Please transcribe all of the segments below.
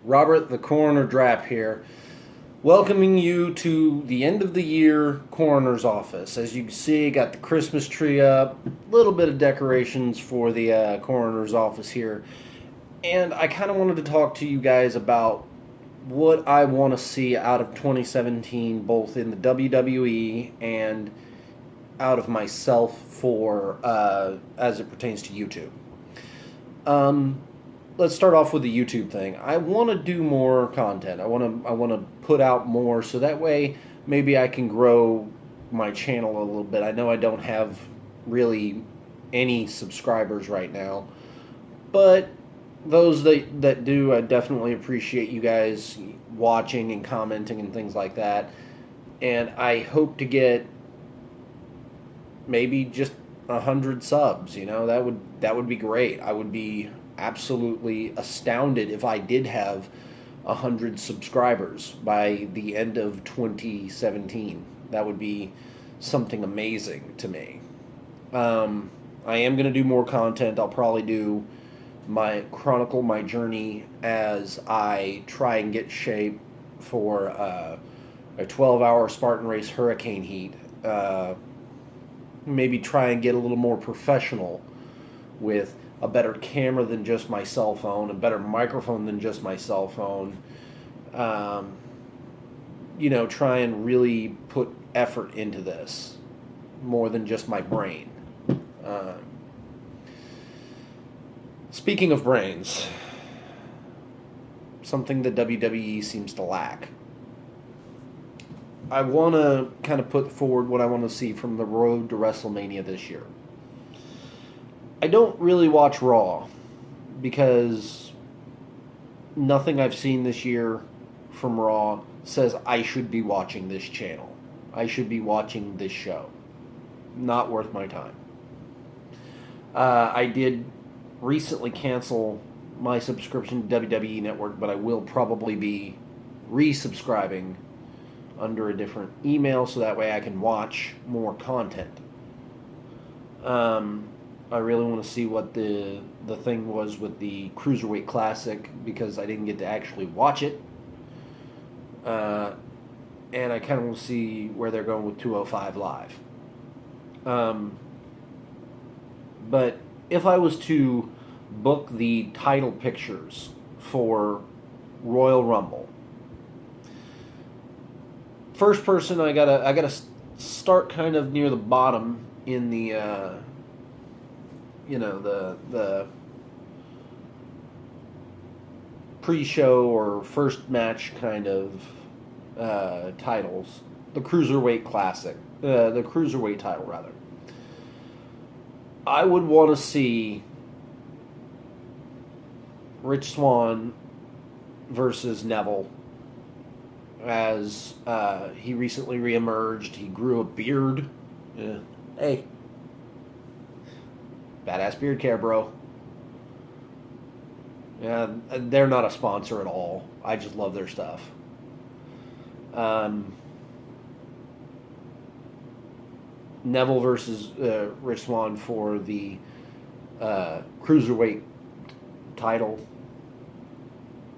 Robert the Coroner Drapp here, welcoming you to the end of the year coroner's office. As you can see, got the Christmas tree up, a little bit of decorations for the coroner's office here, and I kind of wanted to talk to you guys about what I want to see out of 2017, both in the WWE and out of myself for as it pertains to YouTube. Um, let's start off with the YouTube thing. I want to do more content. I want to put out more so that way maybe I can grow my channel a little bit. I know I don't have really any subscribers right now, but those that do, I definitely appreciate you guys watching and commenting and things like that. And I hope to get maybe just 100 subs. That would be great. I would be absolutely astounded if I did have 100 subscribers by the end of 2017. That would be something amazing to me. I am going to do more content. I'll probably do chronicle my journey as I try and get shape for a 12-hour Spartan race hurricane heat. Maybe try and get a little more professional with a better camera than just my cell phone, a better microphone than just my cell phone. Try and really put effort into this more than just my brain. Speaking of brains, something that WWE seems to lack. I want to kind of put forward what I want to see from the road to WrestleMania this year. I don't really watch Raw because nothing I've seen this year from Raw says I should be watching this channel. I should be watching this show. Not worth my time. I did recently cancel my subscription to WWE Network, but I will probably be resubscribing under a different email so that way I can watch more content. I really want to see what the thing was with the Cruiserweight Classic because I didn't get to actually watch it. And I kind of want to see where they're going with 205 Live. But if I was to book the title pictures for Royal Rumble, first person I gotta start kind of near the bottom in the the pre-show or first match kind of titles. The Cruiserweight Classic, the Cruiserweight title rather. I would want to see Rich Swann versus Neville, as he recently reemerged. He grew a beard. Yeah. Hey, badass beard care, bro. Yeah, they're not a sponsor at all. I just love their stuff. Neville versus Rich Swann for the Cruiserweight title.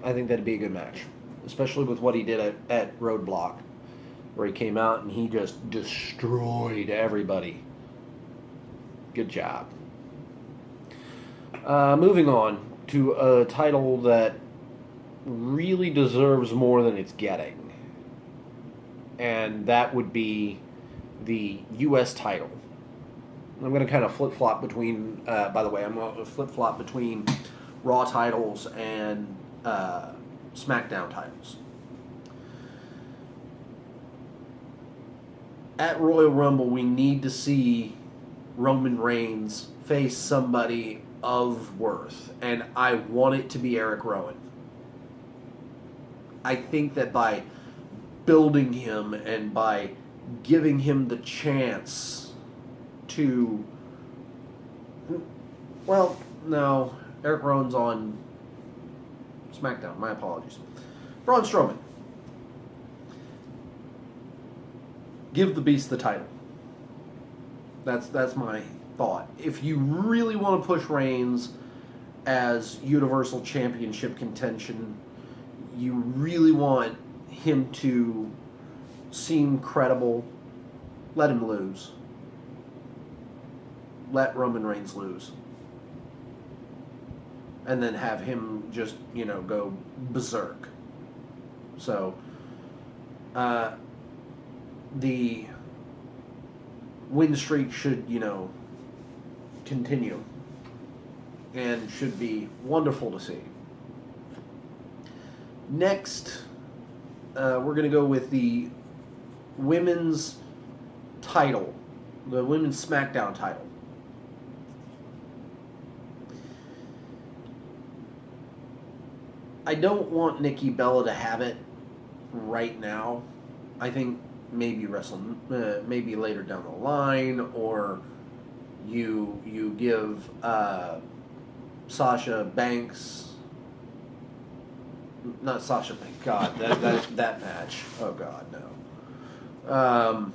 I think that'd be a good match, especially with what he did at Roadblock, where he came out and he just destroyed everybody. Good job. Moving on to a title that really deserves more than it's getting, and that would be the U.S. title. I'm going to kind of flip-flop between, by the way, I'm going to flip-flop between Raw titles and SmackDown titles. At Royal Rumble, we need to see Roman Reigns face somebody of worth, and I want it to be Eric Rowan. I think that by building him and by giving him the chance to... Well, no, Eric Rowan's on SmackDown. My apologies. Braun Strowman. Give the Beast the title. That's my thought. If you really want to push Reigns as Universal Championship contention, you really want him to seem credible, let him lose. Let Roman Reigns lose. And then have him just, go berserk. So, the win streak should, continue. And should be wonderful to see. Next, we're going to go with the women's title. The women's SmackDown title. I don't want Nikki Bella to have it right now. I think maybe maybe later down the line, or you give Sasha Banks, not Sasha Banks. God, that match. Oh God, no.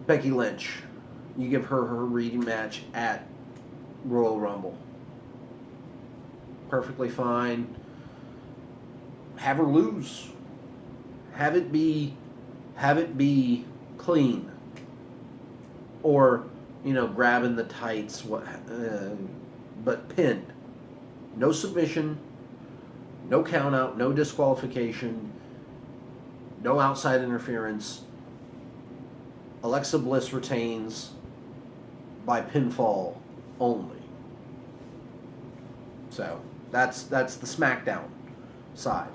Becky Lynch. You give her rematch at Royal Rumble. Perfectly fine. Have her lose. Have it be clean. Or, grabbing the tights, but pinned. No submission, no count out, no disqualification, no outside interference. Alexa Bliss retains by pinfall only. So that's the SmackDown side.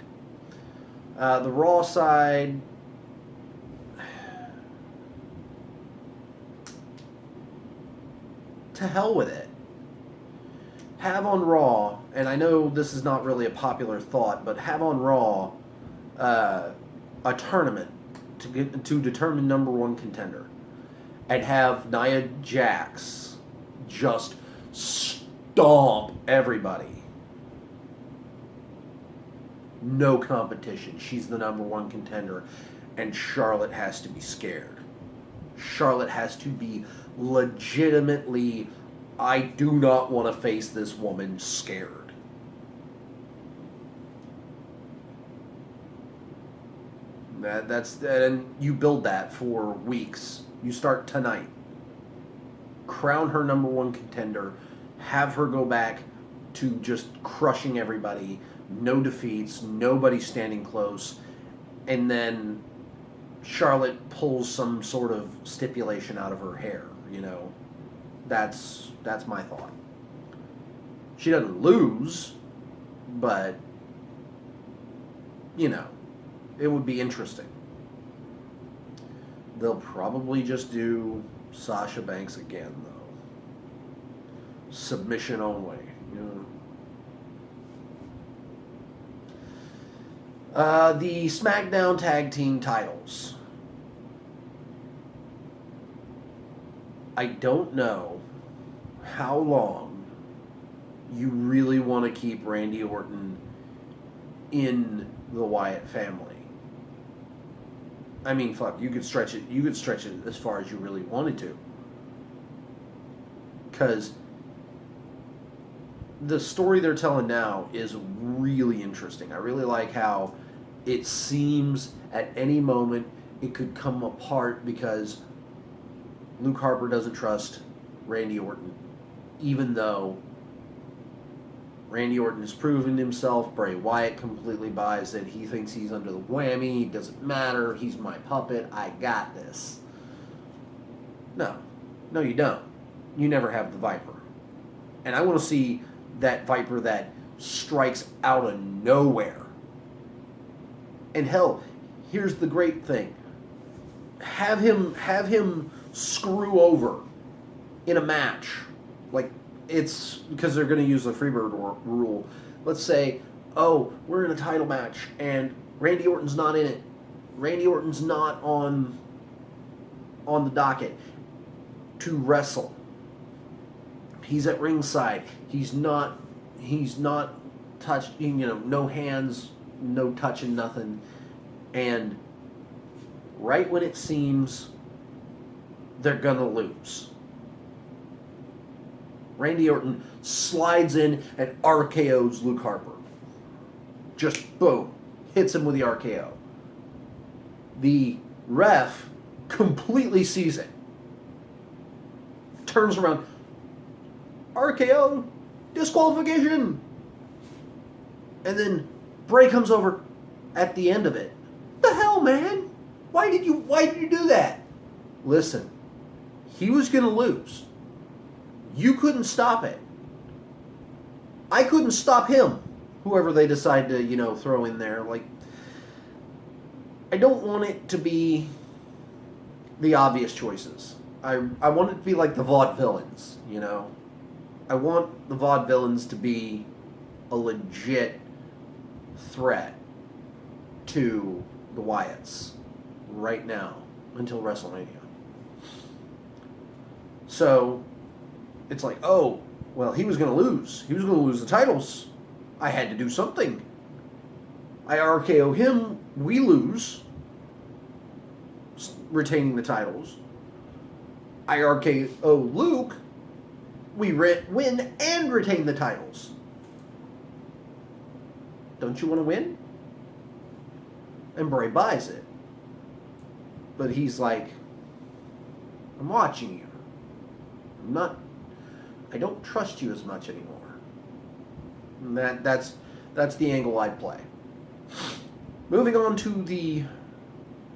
The Raw side, to hell with it. Have on Raw, and I know this is not really a popular thought, but have on Raw a tournament to determine number one contender. And have Nia Jax just stomp everybody. No competition. She's the number one contender. And Charlotte has to be scared. Charlotte has to be legitimately, I do not want to face this woman, scared. And you build that for weeks. You start tonight. Crown her number one contender. Have her go back to just crushing everybody. No defeats. Nobody standing close. And then Charlotte pulls some sort of stipulation out of her hair. That's my thought. She doesn't lose, but it would be interesting. They'll probably just do Sasha Banks again, though. Submission only. The SmackDown Tag Team titles. I don't know how long you really want to keep Randy Orton in the Wyatt family. I mean, fuck, you could stretch it as far as you really wanted to. Because the story they're telling now is really interesting. I really like how it seems at any moment it could come apart because Luke Harper doesn't trust Randy Orton. Even though Randy Orton has proven himself, Bray Wyatt completely buys it. He thinks he's under the whammy. It doesn't matter. He's my puppet. I got this. No, you don't. You never have the Viper. And I want to see that Viper that strikes out of nowhere. And hell, here's the great thing. Have him screw over in a match. Like, it's because they're going to use the Freebird rule. Let's say, we're in a title match and Randy Orton's not in it. Randy Orton's not on the docket to wrestle. He's at ringside. He's not touched, no hands, no touching, nothing. And right when it seems they're going to lose, Randy Orton slides in and RKO's Luke Harper. Just boom. Hits him with the RKO. The ref completely sees it. Turns around. RKO. Disqualification. And then Bray comes over at the end of it. The hell, man? Why did you do that? Listen, he was going to lose. You couldn't stop it. I couldn't stop him. Whoever they decide to, throw in there. Like, I don't want it to be the obvious choices. I want it to be like the Vaudevillains, I want the Vaudevillains to be a legit threat to the Wyatts right now until WrestleMania. So, it's like, oh, well, he was going to lose. He was going to lose the titles. I had to do something. I RKO him, we lose, retaining the titles. I RKO Luke, we win and retain the titles. Don't you want to win? And Bray buys it. But he's like, I'm watching you. I don't trust you as much anymore. And that's the angle I play. Moving on to the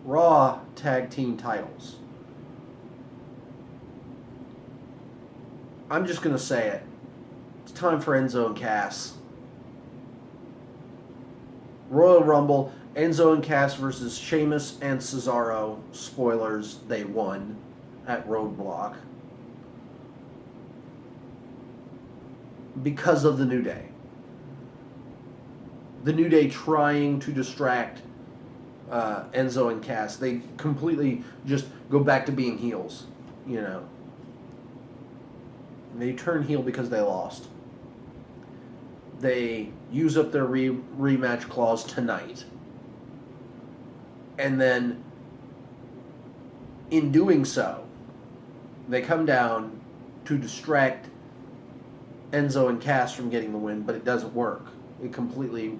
Raw Tag Team titles. I'm just going to say it. It's time for Enzo and Cass. Royal Rumble, Enzo and Cass versus Sheamus and Cesaro. Spoilers, they won at Roadblock. Because of the New Day. The New Day trying to distract Enzo and Cass. They completely just go back to being heels, They turn heel because they lost. They use up their rematch clause tonight. And then, in doing so, they come down to distract Enzo and Cass from getting the win, but it doesn't work. It completely,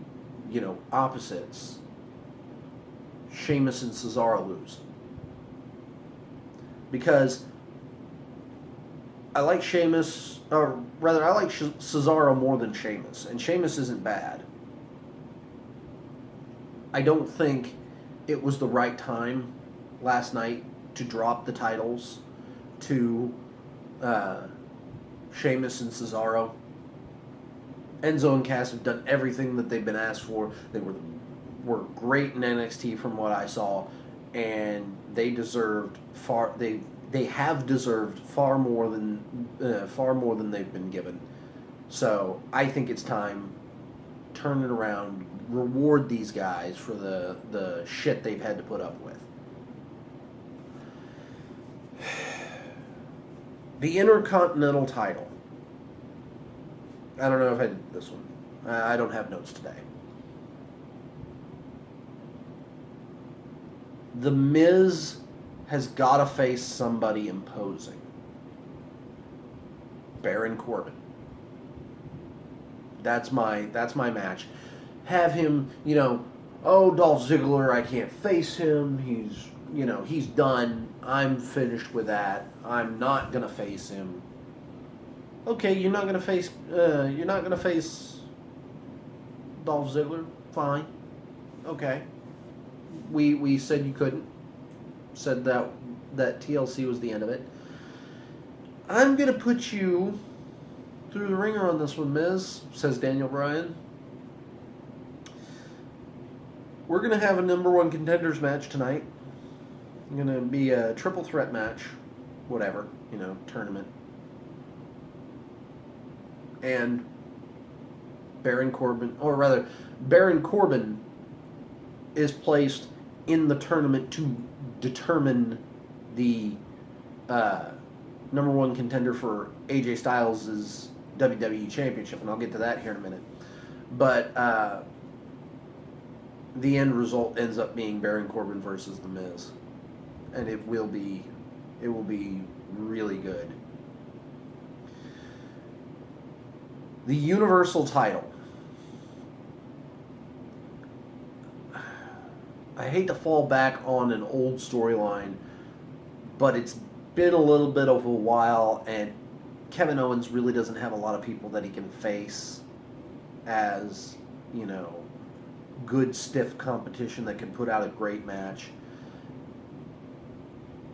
opposites. Sheamus and Cesaro lose. Because I like Sheamus, or rather, I like Cesaro more than Sheamus, and Sheamus isn't bad. I don't think it was the right time last night to drop the titles to Sheamus and Cesaro. Enzo and Cass have done everything that they've been asked for. They were great in NXT from what I saw, and they deserved far. They have deserved far more than they've been given. So I think it's time. Turn it around. Reward these guys for the shit they've had to put up with. The Intercontinental title. I don't know if I did this one. I don't have notes today. The Miz has got to face somebody imposing. Baron Corbin. That's my match. Have him, Dolph Ziggler, I can't face him. He's done. I'm finished with that. I'm not gonna face him. Okay, you're not gonna face Dolph Ziggler. Fine. Okay. We said you couldn't. Said that TLC was the end of it. I'm gonna put you through the ringer on this one, Miz, says Daniel Bryan. We're gonna have a number one contenders match tonight. It's gonna be a triple threat match, whatever, tournament. And Baron Corbin is placed in the tournament to determine the number one contender for AJ Styles' WWE Championship, and I'll get to that here in a minute. But the end result ends up being Baron Corbin versus The Miz, and it will be really good. The Universal title. I hate to fall back on an old storyline, but it's been a little bit of a while, and Kevin Owens really doesn't have a lot of people that he can face as, good, stiff competition that can put out a great match.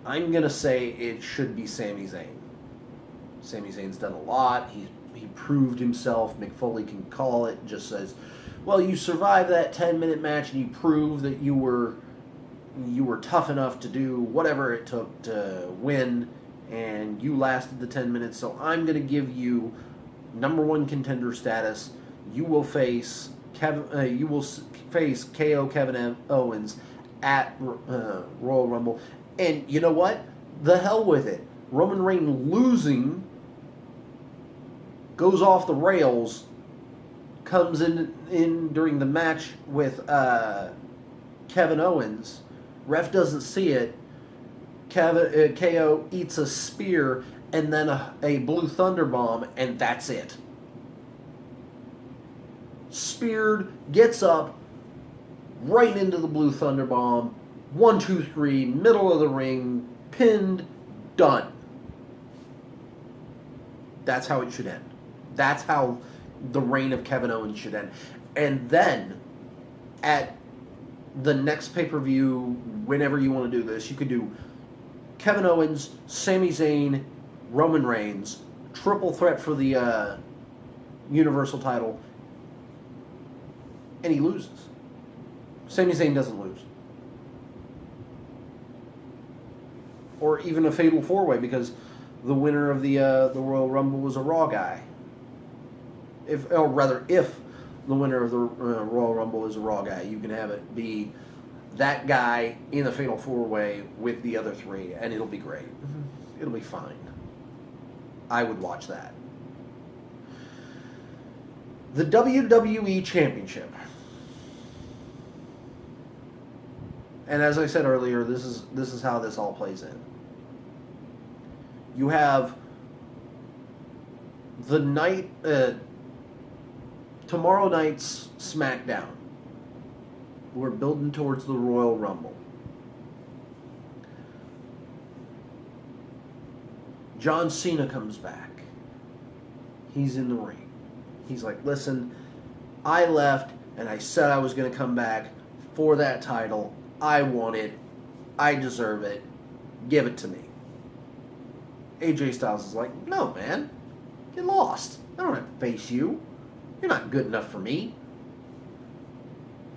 I'm going to say it should be Sami Zayn. Sami Zayn's done a lot. He proved himself. Mick Foley can call it. Just says, well, you survived that 10-minute match and you proved that you were tough enough to do whatever it took to win, and you lasted the 10 minutes, so I'm going to give you number one contender status. You will face KO Kevin Owens at Royal Rumble. And you know what? The hell with it. Roman Reigns losing goes off the rails, comes in during the match with Kevin Owens. Ref doesn't see it. KO eats a spear and then a blue thunder bomb, and that's it. Speared, gets up, right into the blue thunder bomb. 1, 2, 3, middle of the ring, pinned, done. That's how it should end. That's how the reign of Kevin Owens should end. And then, at the next pay-per-view, whenever you want to do this, you could do Kevin Owens, Sami Zayn, Roman Reigns, triple threat for the Universal title, and he loses. Sami Zayn doesn't lose. Or even a fatal four-way, because the winner of the Royal Rumble was a Raw guy. If the winner of the Royal Rumble is a Raw guy, you can have it be that guy in a fatal four-way with the other three, and it'll be great. It'll be fine. I would watch that. The WWE Championship. And as I said earlier, this is how this all plays in. You have the night, tomorrow night's SmackDown. We're building towards the Royal Rumble. John Cena comes back. He's in the ring. He's like, listen, I left and I said I was going to come back for that title. I want it. I deserve it. Give it to me. AJ Styles is like, no, man. You lost. I don't have to face you. You're not good enough for me.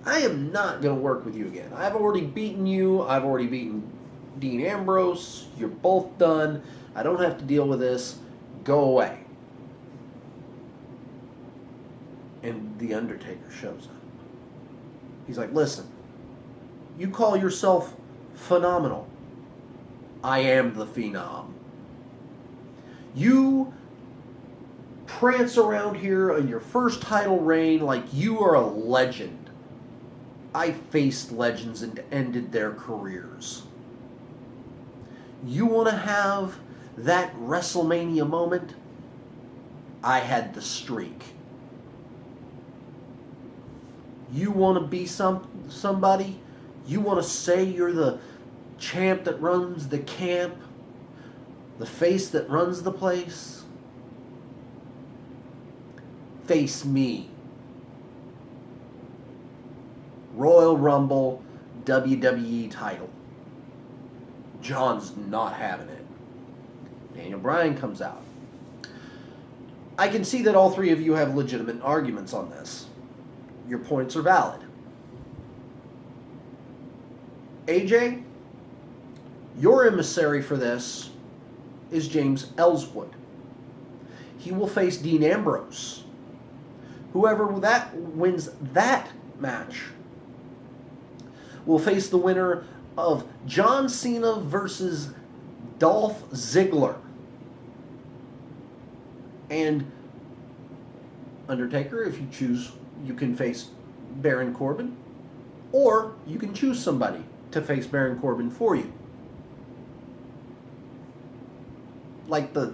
I am not going to work with you again. I've already beaten you. I've already beaten Dean Ambrose. You're both done. I don't have to deal with this. Go away. And The Undertaker shows up. He's like, listen, you call yourself phenomenal. I am the Phenom. You prance around here on your first title reign like you are a legend. I faced legends and ended their careers. You want to have that Wrestlemainia moment? I had the streak. You want to be somebody? You want to say you're the champ that runs the camp? The face that runs the place? Face me. Royal Rumble, WWE title. John's not having it. Daniel Bryan comes out. I can see that all three of you have legitimate arguments on this. Your points are valid. AJ, your emissary for this is James Ellswood. He will face Dean Ambrose. Whoever that wins that match will face the winner of John Cena versus Dolph Ziggler. And Undertaker, if you choose, you can face Baron Corbin, or you can choose somebody to face Baron Corbin for you. Like the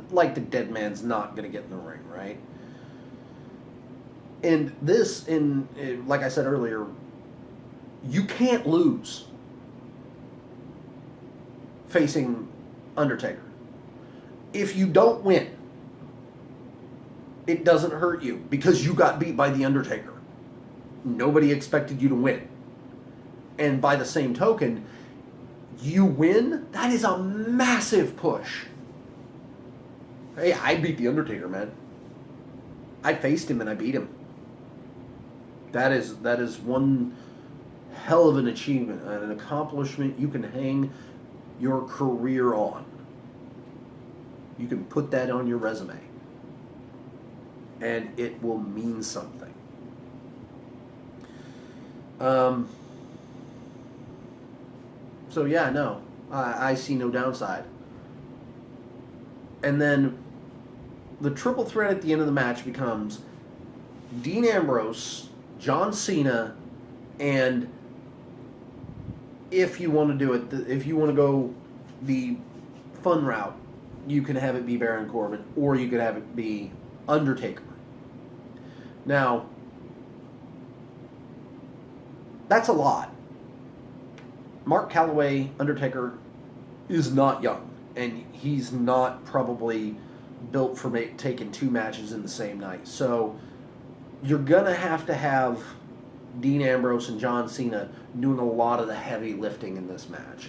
dead man's not going to get in the ring, right? And this, like I said earlier, you can't lose facing Undertaker. If you don't win, it doesn't hurt you because you got beat by The Undertaker. Nobody expected you to win. And by the same token, you win, that is a massive push. Hey, I beat The Undertaker, man. I faced him and I beat him. That is one hell of an achievement, an accomplishment you can hang your career on. You can put that on your resume. And it will mean something. So yeah, no. I see no downside. And then the triple threat at the end of the match becomes Dean Ambrose, John Cena, and if you want to do it, if you want to go the fun route, you can have it be Baron Corbin, or you could have it be Undertaker. Now, that's a lot. Mark Calloway, Undertaker, is not young, and he's not probably built for taking 2 matches in the same night. So you're going to have Dean Ambrose and John Cena doing a lot of the heavy lifting in this match.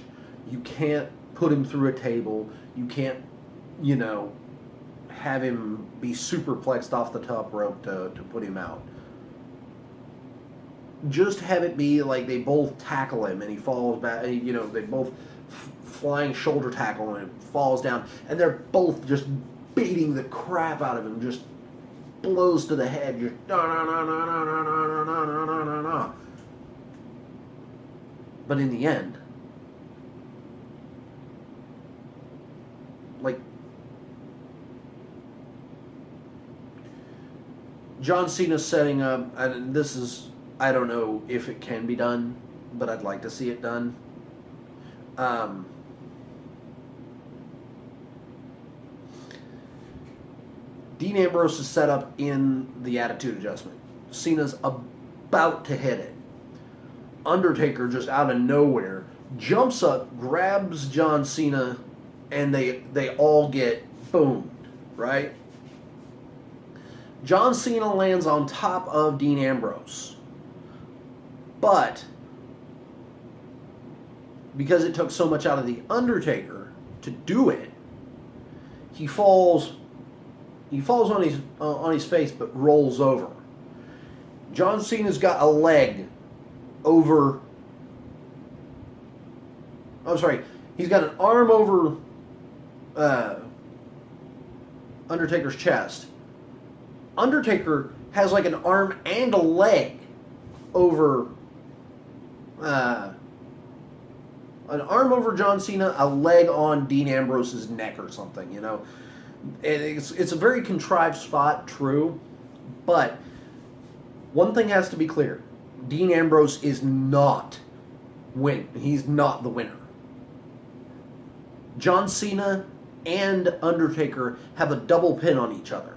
You can't put him through a table. You can't, have him be superplexed off the top rope to put him out. Just have it be like they both tackle him and he falls back, they both flying shoulder tackle and falls down, and they're both just beating the crap out of him, just blows to the head, just But in the end, like, John Cena's setting up, and this is, I don't know if it can be done, but I'd like to see it done. Dean Ambrose is set up in the Attitude Adjustment. Cena's about to hit it. Undertaker, just out of nowhere, jumps up, grabs John Cena, and they all get boomed, right? John Cena lands on top of Dean Ambrose. But because it took so much out of The Undertaker to do it, he falls on his face but rolls over. John Cena's got a leg over... I'm sorry. He's got an arm over Undertaker's chest. Undertaker has like an arm and a leg over... an arm over John Cena, a leg on Dean Ambrose's neck or something, It's a very contrived spot, true, but one thing has to be clear. Dean Ambrose is not he's not the winner. John Cena and Undertaker have a double pin on each other.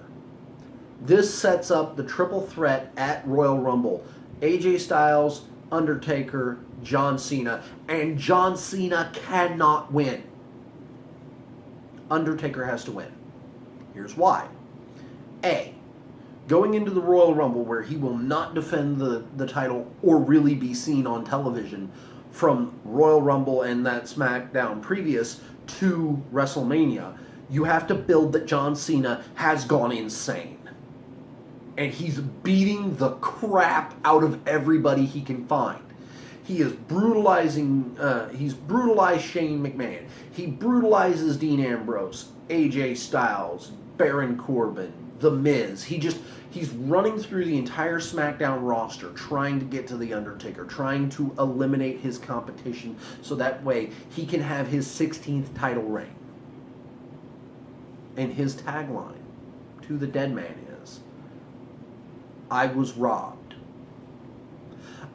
This sets up the triple threat at Royal Rumble. AJ Styles, Undertaker, John Cena, and John Cena cannot win. Undertaker has to win. Here's why. A, going into the Royal Rumble where he will not defend the title or really be seen on television from Royal Rumble and that SmackDown previous to WrestleMania, you have to build that John Cena has gone insane. And he's beating the crap out of everybody he can find. He is brutalizing, he's brutalized Shane McMahon. He brutalizes Dean Ambrose, AJ Styles, Baron Corbin, The Miz. He's running through the entire SmackDown roster trying to get to The Undertaker, trying to eliminate his competition so that way he can have his 16th title reign. And his tagline to the dead man is, I was robbed.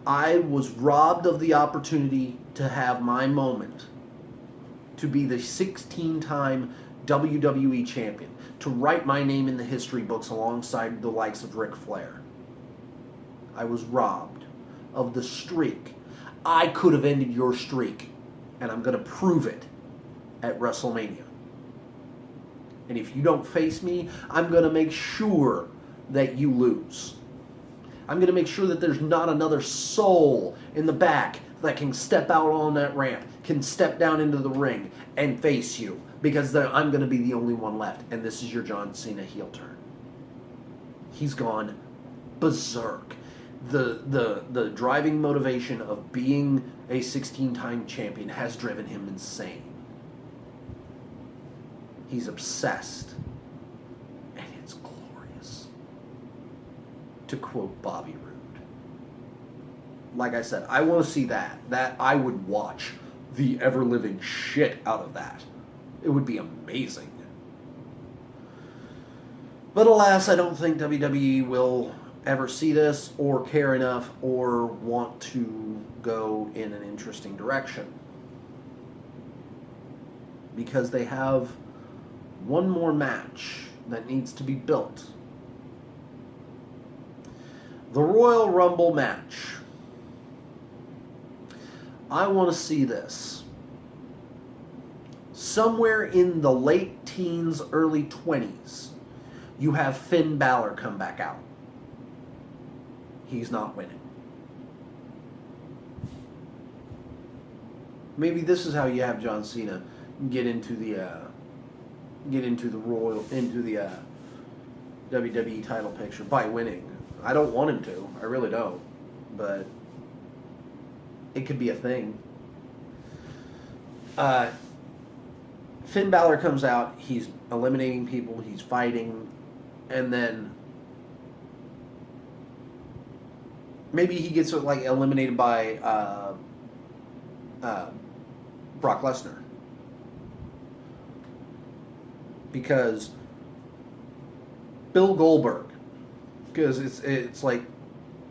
I was robbed of the opportunity to have my moment, to be the 16-time WWE champion, to write my name in the history books alongside the likes of Ric Flair. I was robbed of the streak. I could have ended your streak, and I'm going to prove it at WrestleMania. And if you don't face me, I'm going to make sure that you lose. I'm going to make sure that there's not another soul in the back that can step out on that ramp, can step down into the ring and face you, because I'm going to be the only one left, and this is your John Cena heel turn. He's gone berserk. The driving motivation of being a 16-time champion has driven him insane. He's obsessed, and it's glorious. To quote Bobby Roode. Like I said, I want to see that. That I would watch the ever-living shit out of that. It would be amazing. But alas, I don't think WWE will ever see this or care enough or want to go in an interesting direction. Because they have one more match that needs to be built. The Royal Rumble match. I want to see this. Somewhere in the late teens, early 20s, you have Finn Balor come back out. He's not winning. Maybe this is how you have John Cena get into the WWE title picture by winning. I don't want him to. I really don't. But it could be a thing. Finn Balor comes out. He's eliminating people. He's fighting. And then maybe he gets eliminated by Brock Lesnar. Because Bill Goldberg, because it's like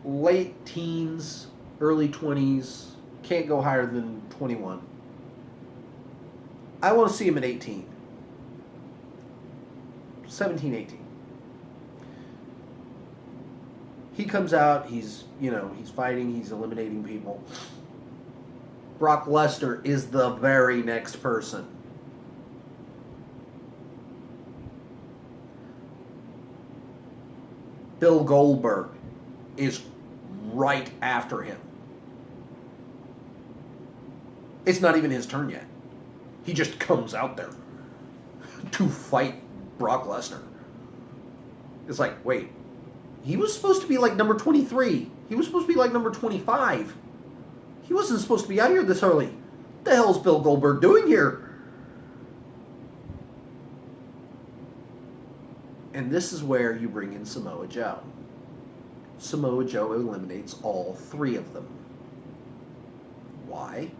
late teens, early 20s, can't go higher than 21. I want to see him at 18. 17, 18. He comes out, he's fighting, he's eliminating people. Brock Lesnar is the very next person. Bill Goldberg is right after him. It's not even his turn yet. He just comes out there to fight Brock Lesnar. It's like, wait, he was supposed to be like number 23. He was supposed to be like number 25. He wasn't supposed to be out here this early. What the hell's Bill Goldberg doing here? And this is where you bring in Samoa Joe. Samoa Joe eliminates all three of them. Why?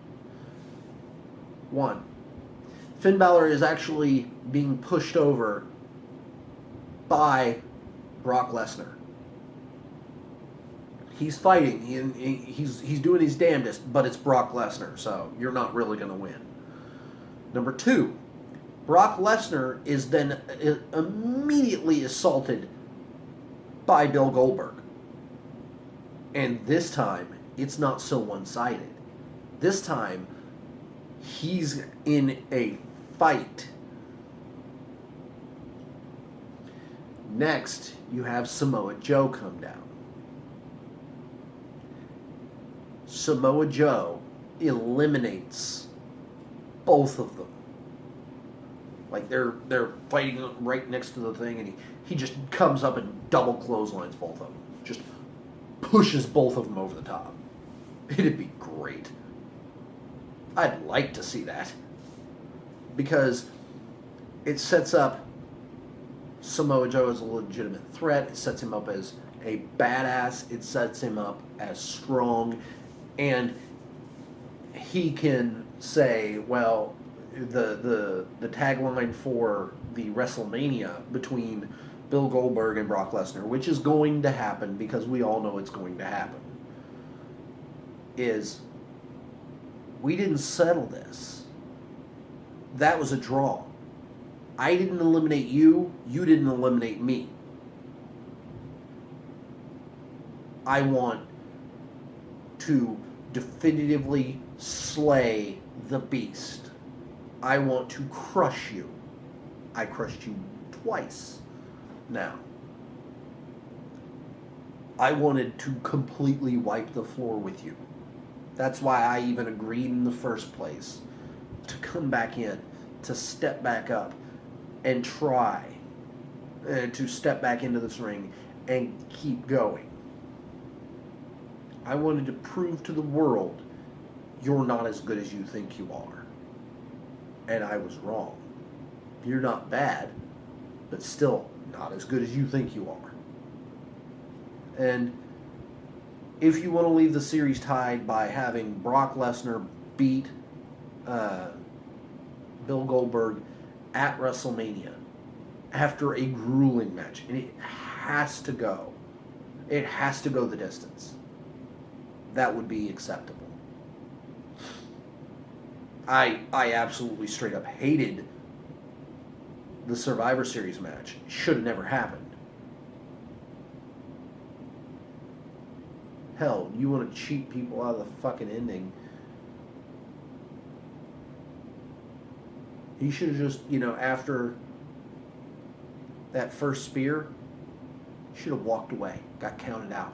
One, Finn Balor is actually being pushed over by Brock Lesnar. He's fighting. He's doing his damnedest, but it's Brock Lesnar, so you're not really going to win. Number two, Brock Lesnar is then immediately assaulted by Bill Goldberg. And this time, it's not so one-sided. This time, he's in a fight. Next, you have Samoa Joe come down. Samoa Joe eliminates both of them. Like they're fighting right next to the thing, and he just comes up and double clotheslines both of them. Just pushes both of them over the top. It'd be great. I'd like to see that. Because it sets up Samoa Joe as a legitimate threat. It sets him up as a badass. It sets him up as strong. And he can say, well, the tagline for the Wrestlemainia between Bill Goldberg and Brock Lesnar, which is going to happen because we all know it's going to happen, is we didn't settle this. That was a draw. I didn't eliminate you. You didn't eliminate me. I want to definitively slay the beast. I want to crush you. I crushed you twice now. I wanted to completely wipe the floor with you. That's why I even agreed in the first place to come back in, to step back up and try to step back into this ring and keep going. I wanted to prove to the world you're not as good as you think you are. And I was wrong. You're not bad, but still not as good as you think you are. And if you want to leave the series tied by having Brock Lesnar beat Bill Goldberg at WrestleMania after a grueling match, and it has to go the distance, that would be acceptable. I absolutely straight up hated the Survivor Series match. Should have never happened. Hell, you want to cheat people out of the fucking ending. He should have just, after that first spear, should have walked away. Got counted out.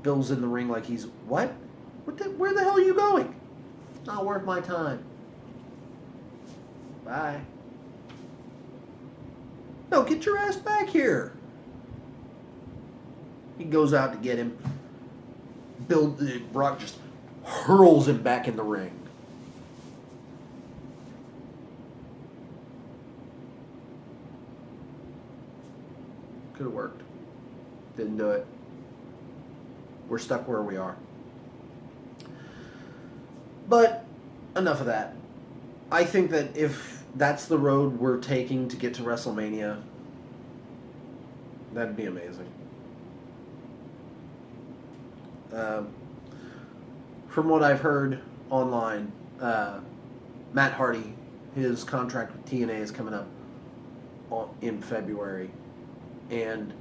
Bill's in the ring like he's, what? Where the hell are you going? Not worth my time. Bye. No, get your ass back here. He goes out to get him. Brock just hurls him back in the ring. Could have worked. Didn't do it. We're stuck where we are. But enough of that. I think that if that's the road we're taking to get to WrestleMania, that'd be amazing. From what I've heard online, Matt Hardy, his contract with TNA is coming up in February. And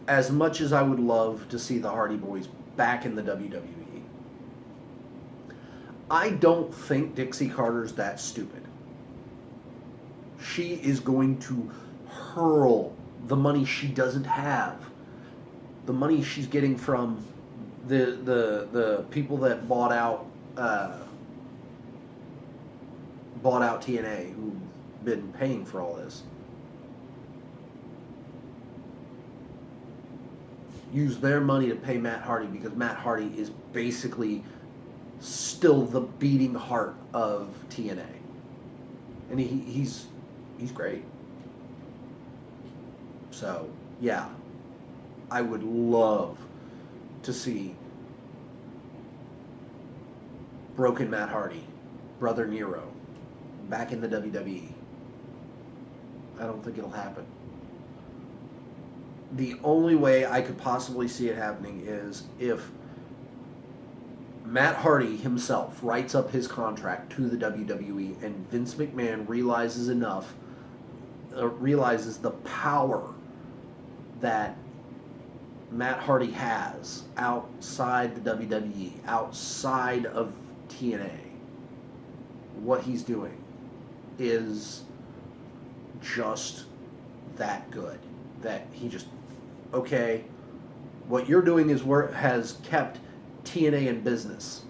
as much as I would love to see the Hardy Boys back in the WWE, I don't think Dixie Carter's that stupid. She is going to hurl the money she doesn't have, the money she's getting from the people that bought out TNA, who've been paying for all this. Use their money to pay Matt Hardy, because Matt Hardy is basically still the beating heart of TNA, and he's great. So yeah, I would love to see Broken Matt Hardy, Brother Nero, back in the WWE. I don't think it'll happen. The only way I could possibly see it happening is if Matt Hardy himself writes up his contract to the WWE and Vince McMahon realizes the power that Matt Hardy has outside the WWE, outside of TNA. What he's doing is just that good. That he just, okay, what you're doing has kept TNA in business.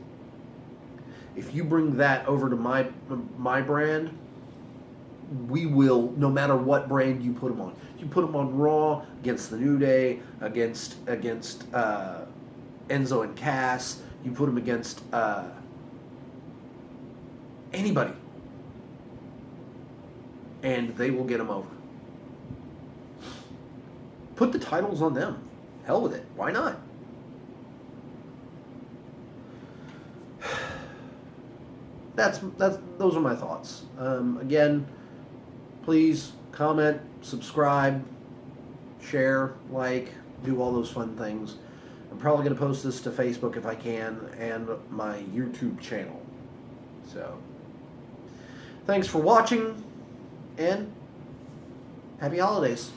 If you bring that over to my brand, we will, no matter what brand you put them on. You put them on Raw against the New Day, against Enzo and Cass. You put them against anybody, and they will get them over. Put the titles on them. Hell with it. Why not? Those are my thoughts. Again, please comment, subscribe, share, like, do all those fun things. I'm probably going to post this to Facebook if I can, and my YouTube channel. So, thanks for watching, and happy holidays.